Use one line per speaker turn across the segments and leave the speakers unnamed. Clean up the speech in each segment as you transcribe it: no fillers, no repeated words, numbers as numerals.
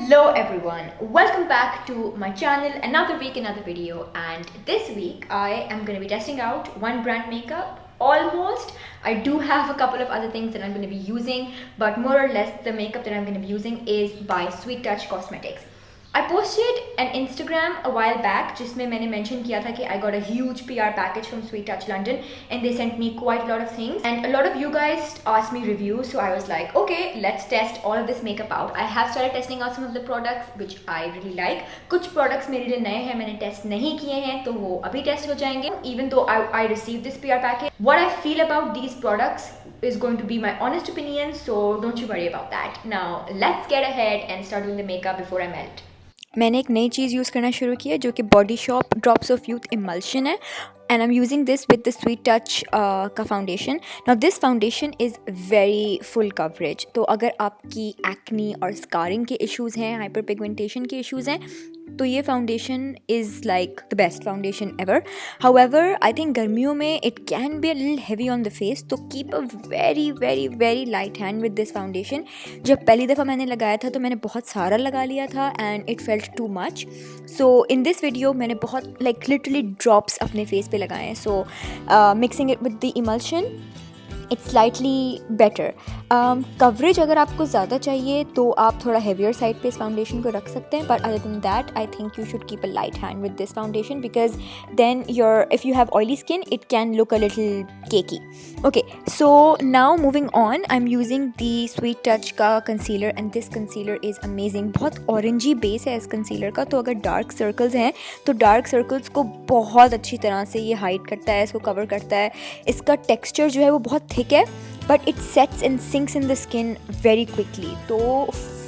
Hello everyone, welcome back to my channel. Another week, another video, and this week I am going to be testing out one brand makeup. Almost. I do have a couple of other things that I'm going to be using, but more or less the makeup that I'm going to be using is by Sweet Touch Cosmetics. I posted an Instagram a while back जिसमें मैंने mention किया था कि I got a huge PR package from Sweet Touch London and they sent me quite a lot of things and a lot of you guys asked me reviews, so I was like, okay, let's test all of this makeup out. I have started testing out some of the products which I really like. कुछ products मेरे लिए नए हैं, मैंने test नहीं किए हैं, तो वो अभी test हो जाएंगे. Even though I received this PR package, what I feel about these products is going to be my honest opinion, so don't you worry about that. Now let's get ahead and start doing the makeup before I melt. मैंने एक नई चीज़ use करना शुरू किया जो कि body shop drops of youth emulsion है and I'm using this with the Sweet Touch का foundation. Now this foundation is very full coverage. तो अगर आपकी acne और scarring के issues हैं, hyperpigmentation के issues हैं, तो ये foundation is like the best foundation ever. However, I think गर्मियों में it can be a little heavy on the face, तो keep a very light hand with this foundation. जब पहली दफ़ा मैंने लगाया था तो मैंने बहुत सारा लगा लिया था and it felt too much. So in this video मैंने बहुत like literally drops अपने face पे लगाए हैं. So mixing it with the emulsion, it's slightly better. Coverage अगर आपको ज़्यादा चाहिए तो आप थोड़ा heavier side पे इस foundation को रख सकते हैं, but other than that I think you should keep a light hand with this foundation because then if you have oily skin it can look a little cakey. Okay, so now moving on, I'm using the Sweet Touch का concealer and this concealer is amazing. बहुत orangey base है इस concealer का, तो अगर dark circles हैं तो dark circles को बहुत अच्छी तरह से ये hide करता है, इसको cover करता है. इसका texture जो है वो बहुत thick है but it sets and sinks in the skin very quickly. तो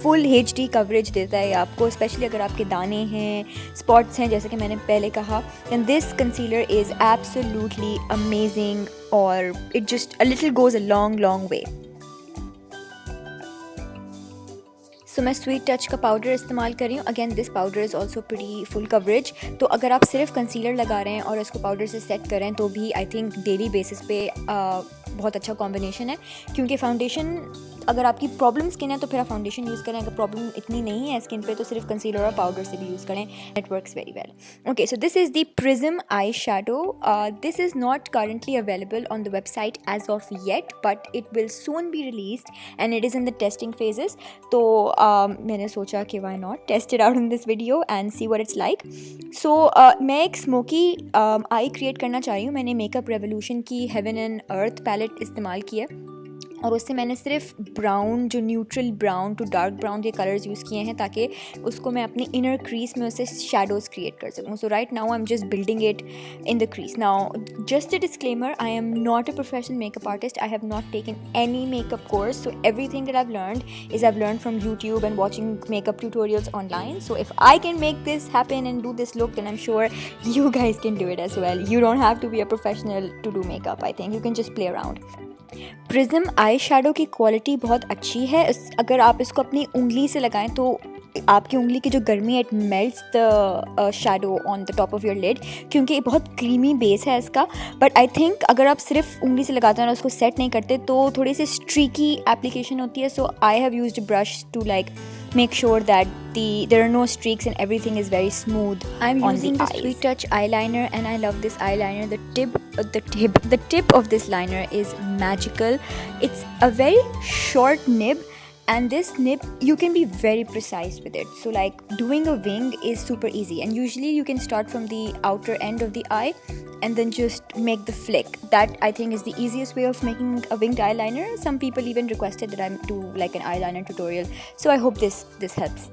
full HD coverage देता है आपको, स्पेशली अगर आपके दाने हैं, spots हैं जैसे कि मैंने पहले कहा. And this concealer is absolutely amazing और it just a little goes a long way. तो मैं स्वीट टच का पाउडर इस्तेमाल कर रही हूँ. Again this powder is also pretty full coverage. तो अगर आप सिर्फ कंसीलर लगा रहे हैं और इसको पाउडर से सेट करें तो भी आई थिंक डेली बेसिस पे बहुत अच्छा कॉम्बिनेशन है, क्योंकि फाउंडेशन अगर आपकी प्रॉब्लम स्किन है तो फिर आप फाउंडेशन यूज़ करें. अगर प्रॉब्लम इतनी नहीं है स्किन पे तो सिर्फ कंसीलर और पाउडर से भी यूज़ करें. It works very well. Okay, so this is the prism eye shadow. This is not currently available on the website as of yet but it will soon be released and it is in the testing phases. तो मैंने सोचा कि why not test it out in this video and see what it's like. So मैं एक smoky I create करना चाह रही हूँ. मैंने मेकअप रेवोल्यूशन की हेवन एंड अर्थ पैलेट इस्तेमाल की है और उससे मैंने सिर्फ ब्राउन, जो neutral brown to dark brown के कलर्स यूज़ किए हैं ताकि उसको मैं अपनी इनर क्रीज में उससे शेडोज़ क्रिएट कर सकूँ. So right now I am just building it in the crease. Now just a disclaimer, I am not a professional makeup artist. I have not taken any makeup course. So everything that I've learned from YouTube and watching makeup tutorials online. So if I can make this happen and do this look, then I'm sure you guys can do it as well. You don't have to be a professional to do makeup. I think you can just play around. Prism eye shadow की quality बहुत अच्छी है. अगर आप इसको अपनी उंगली से लगाएं तो आपकी उंगली की जो गर्मी है it melts the shadow on the top of your lid, क्योंकि बहुत क्रीमी बेस है इसका. बट आई थिंक अगर आप सिर्फ उंगली से लगाते हैं और उसको सेट नहीं करते तो थोड़ी सी स्ट्रीकी एप्लीकेशन होती है. So I have used brush to like make sure that there are no streaks and everything is very smooth. I'm using the Sweet Touch eyeliner and I love this eyeliner. The tip of this liner is magical. It's a very short nib and this nib you can be very precise with it. So like doing a wing is super easy and usually you can start from the outer end of the eye and then just make the flick. That I think is the easiest way of making a winged eyeliner. Some people even requested that I do like an eyeliner tutorial, so I hope this helps.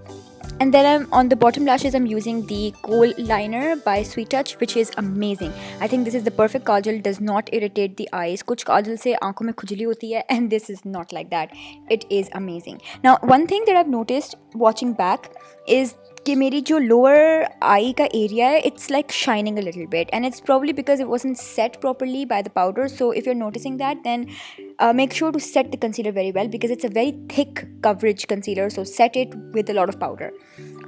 And then on the bottom lashes I'm using the kohl liner by Sweet Touch, which is amazing. I think this is the perfect kajal, does not irritate the eyes. कुछ काजल से आंखों में खुजली होती है and this is not like that. It is amazing. Now one thing that I've noticed watching back is कि मेरी जो लोअर आई का एरिया है it's like shining a little bit and it's probably because it wasn't set properly by the powder. So if you're noticing that, then make sure to set the concealer very well because it's a very thick coverage concealer, so set it with a lot of powder.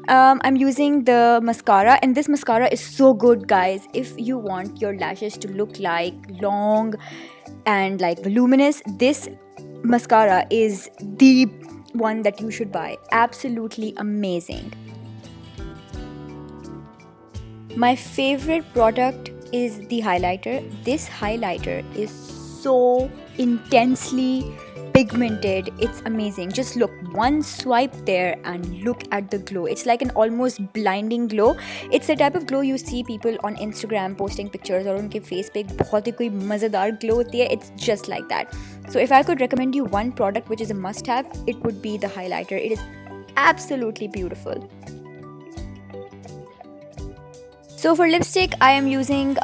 I'm using the mascara and this mascara is so good, guys. If you want your lashes to look like long and like voluminous, this mascara is the one that you should buy. Absolutely amazing. My favorite product is the highlighter. This highlighter is so intensely pigmented. It's amazing. Just look, one swipe there and look at the glow. It's like an almost blinding glow. It's the type of glow you see people on Instagram posting pictures और उनके face पे बहुत ही कोई मज़ेदार glow होती है. It's just like that. So if I could recommend you one product which is a must-have, it would be the highlighter. It is absolutely beautiful. So for lipstick, I am using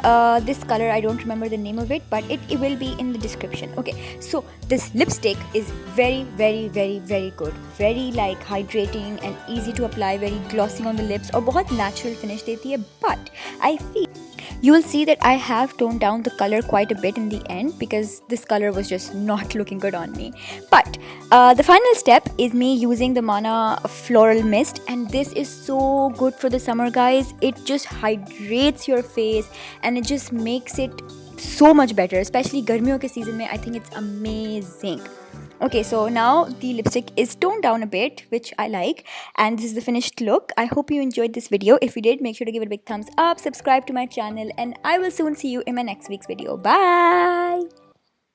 this color. I don't remember the name of it, but it will be in the description. Okay, so this lipstick is very good. Very like hydrating and easy to apply, very glossy on the lips और बहुत natural finish देती है. But I feel you will see that I have toned down the color quite a bit in the end because this color was just not looking good on me. But the final step is me using the Mana Floral Mist, and this is so good for the summer, guys. It just hydrates your face and it just makes it so much better, especially गर्मियों के season में. I think it's amazing. Okay, so now the lipstick is toned down a bit, which I like, and this is the finished look. I hope you enjoyed this video. If you did, make sure to give it a big thumbs up, subscribe to my channel, and I will soon see you in my next week's video. Bye!